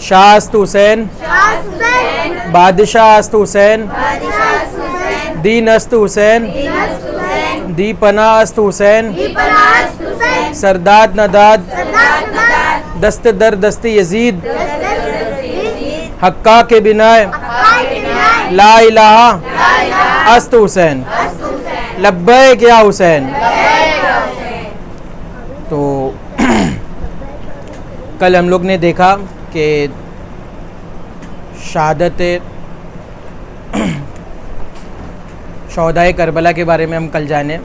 शाह अस्त हुसैन, बादशाह अस्त हुसैन, दीन अस्त हुसैन, दीपना अस्त हुसैन, सरदाद नदाद, दस्त दर दस्त यजीद, हक्का के बिनाए, ला इलाहा अस्त हुसैन, लब्बैक या हुसैन। तो कल हम लोग ने देखा कि शहादत शोहदाए करबला के बारे में हम कल जाने।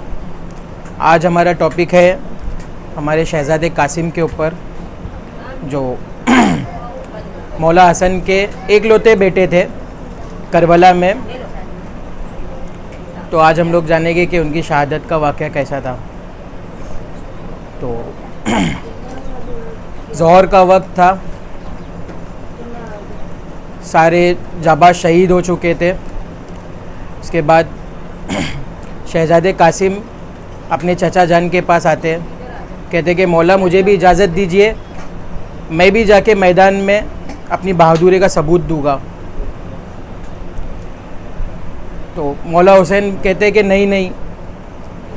आज हमारा टॉपिक है हमारे शहज़ादे कासिम के ऊपर, जो मौला हसन के एकलौते बेटे थे करबला में। तो आज हम लोग जानेंगे कि उनकी शहादत का वाक़या कैसा था। तो ज़ोहर का वक्त था, सारे जाबाज शहीद हो चुके थे। उसके बाद शहज़ादे कासिम अपने चचा जान के पास आते हैं, कहते कि मौला मुझे भी इजाज़त दीजिए, मैं भी जाके मैदान में अपनी बहादुरी का सबूत दूंगा। तो मौला हुसैन कहते कि नहीं नहीं,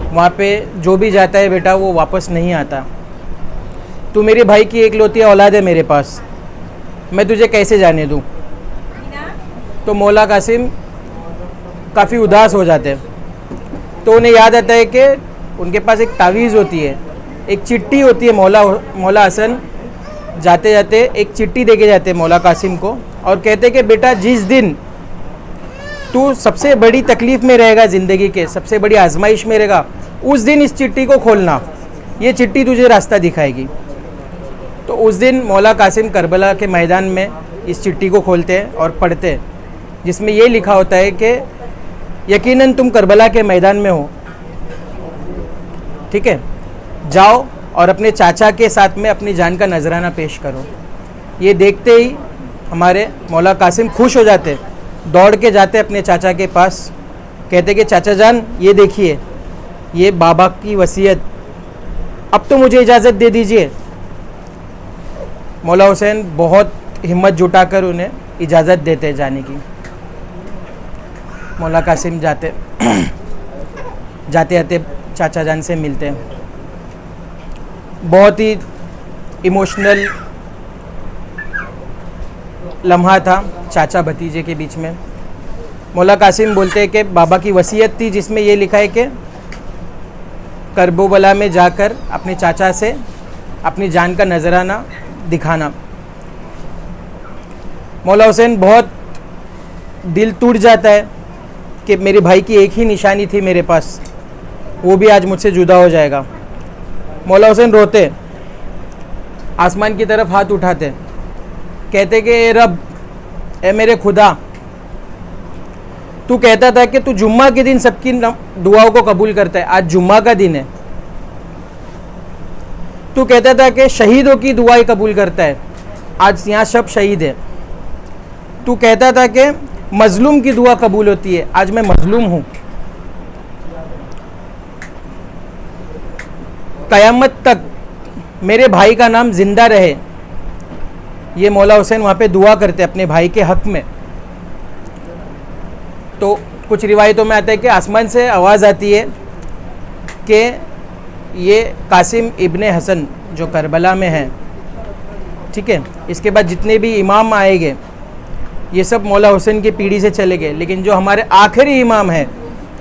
वहाँ पे जो भी जाता है बेटा वो वापस नहीं आता। तू मेरे भाई की एकलौती औलाद है मेरे पास, मैं तुझे कैसे जाने दूँ। तो मौला कासिम काफ़ी उदास हो जाते हैं। तो उन्हें याद आता है कि उनके पास एक तावीज़ होती है, एक चिट्ठी होती है। मौला हसन जाते जाते एक चिट्ठी दे के जाते मौला कासिम को और कहते कि बेटा जिस दिन तू सबसे बड़ी तकलीफ़ में रहेगा, ज़िंदगी के सबसे बड़ी आजमाइश में रहेगा, उस दिन इस चिट्ठी को खोलना, ये चिट्ठी तुझे रास्ता दिखाएगी। तो उस दिन मौला कासिम करबला के मैदान में इस चिट्ठी को खोलते हैं और पढ़ते हैं, जिसमें ये लिखा होता है कि यकीनन तुम करबला के मैदान में हो, ठीक है, जाओ और अपने चाचा के साथ में अपनी जान का नजराना पेश करो। ये देखते ही हमारे मौला कासिम खुश हो जाते, दौड़ के जाते अपने चाचा के पास, कहते कि चाचा जान ये देखिए, ये बाबा की वसीयत, अब तो मुझे इजाज़त दे दीजिए। मौला हुसैन बहुत हिम्मत जुटाकर उन्हें इजाज़त देते जाने की। मौला कासिम जाते जाते चाचा जान से मिलते हैं। बहुत ही इमोशनल लम्हा था चाचा भतीजे के बीच में। मौला कासिम बोलते हैं कि बाबा की वसीयत थी, जिसमें ये लिखा है कि करबला में जाकर अपने चाचा से अपनी जान का नजराना दिखाना। मौला हुसैन बहुत दिल टूट जाता है कि मेरे भाई की एक ही निशानी थी मेरे पास, वो भी आज मुझसे जुदा हो जाएगा। मौला हुसैन रोते, आसमान की तरफ हाथ उठाते, कहते कि ए रब, ए मेरे खुदा, तू कहता था कि तू जुम्मा के दिन सबकी दुआओं को कबूल करता है, आज जुम्मा का दिन है। तू कहता था कि शहीदों की दुआएं कबूल करता है, आज यहाँ सब शहीद है। तू कहता था कि मजलूम की दुआ कबूल होती है, आज मैं मजलूम हूँ। कयामत तक मेरे भाई का नाम जिंदा रहे, ये मौला हुसैन वहाँ पे दुआ करते अपने भाई के हक में। तो कुछ रिवायतों में आता है कि आसमान से आवाज़ आती है कि ये कासिम इब्ने हसन जो करबला में है, ठीक है, इसके बाद जितने भी इमाम आएंगे ये सब मौला हुसैन की पीढ़ी से चले गए, लेकिन जो हमारे आखिरी इमाम हैं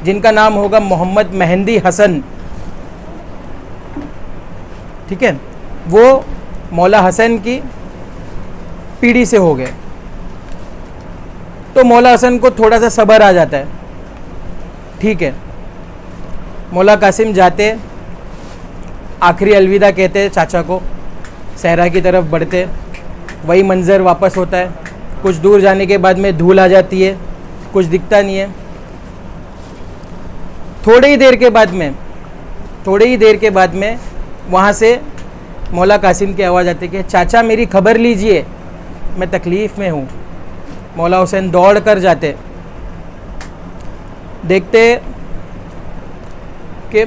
जिनका नाम होगा मोहम्मद मेहंदी हसन, ठीक है, वो मौला हसन की पीढ़ी से हो गए। तो मौला हसन को थोड़ा सा सब्र आ जाता है, ठीक है। मौला कासिम जाते, आखिरी अलविदा कहते चाचा को, सहरा की तरफ बढ़ते, वही मंज़र वापस होता है। कुछ दूर जाने के बाद में धूल आ जाती है, कुछ दिखता नहीं है। थोड़ी ही देर के बाद में वहाँ से मौला कासिम की आवाज़ आती है कि चाचा मेरी खबर लीजिए, मैं तकलीफ़ में हूँ। मौला हुसैन दौड़ कर जाते, देखते कि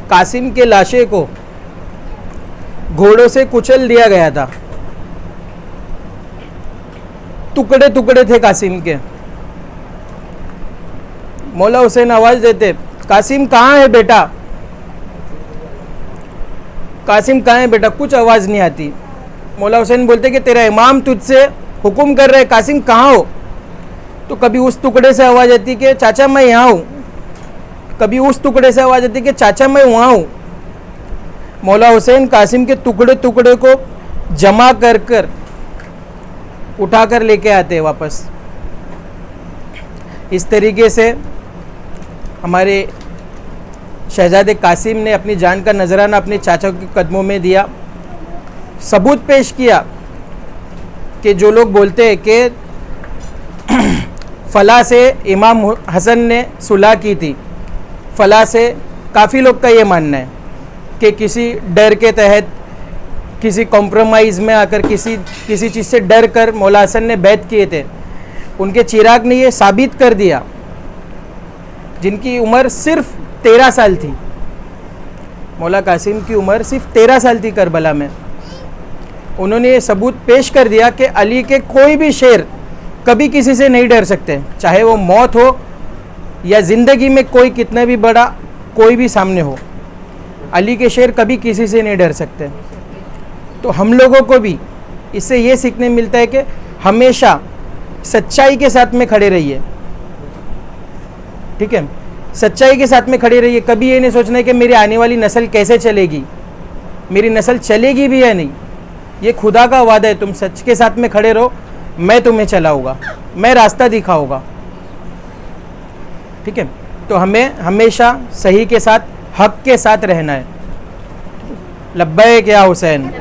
कासिम के लाशे को घोड़ों से कुचल दिया गया था। टुकड़े टुकड़े थे कासिम के। मौला हुसैन आवाज देते, कासिम कहाँ है बेटा, कासिम कहाँ है बेटा, कुछ आवाज़ नहीं आती। मौला हुसैन बोलते कि तेरा इमाम तुझसे हुक्म कर रहे, कासिम कहाँ हो। तो कभी उस टुकड़े से आवाज़ आती कि चाचा मैं यहाँ हूँ, कभी उस टुकड़े से आवाज़ आती कि चाचा मैं वहाँ हूँ। मौला हुसैन कासिम के टुकड़े टुकड़े को जमा कर कर उठा कर लेके आते वापस। इस तरीके से हमारे शहजादे कासिम ने अपनी जान का नजराना अपने चाचा के कदमों में दिया, सबूत पेश किया कि जो लोग बोलते हैं कि फला से इमाम हसन ने सुलह की थी, फला से, काफ़ी लोग का ये मानना है कि किसी डर के तहत, किसी कॉम्प्रोमाइज़ में आकर, किसी चीज़ से डर कर मौला हसन ने बैत किए थे। उनके चिराग ने ये साबित कर दिया, जिनकी उम्र सिर्फ 13 साल थी, मौला कासिम की उम्र सिर्फ 13 साल थी करबला में, उन्होंने ये सबूत पेश कर दिया कि अली के कोई भी शेर कभी किसी से नहीं डर सकते, चाहे वो मौत हो या ज़िंदगी में कोई कितना भी बड़ा कोई भी सामने हो, अली के शेर कभी किसी से नहीं डर सकते। तो हम लोगों को भी इससे ये सीखने मिलता है कि हमेशा सच्चाई के साथ में खड़े रहिए, ठीक है, सच्चाई के साथ में खड़े रहिए। कभी ये नहीं सोचना है कि मेरी आने वाली नस्ल कैसे चलेगी, मेरी नस्ल चलेगी भी या नहीं, ये खुदा का वादा है। तुम सच के साथ में खड़े रहो, मैं तुम्हें चलाऊंगा, मैं रास्ता दिखाऊंगा, ठीक है। तो हमें हमेशा सही के साथ, हक के साथ रहना है। लब्बैक या हुसैन।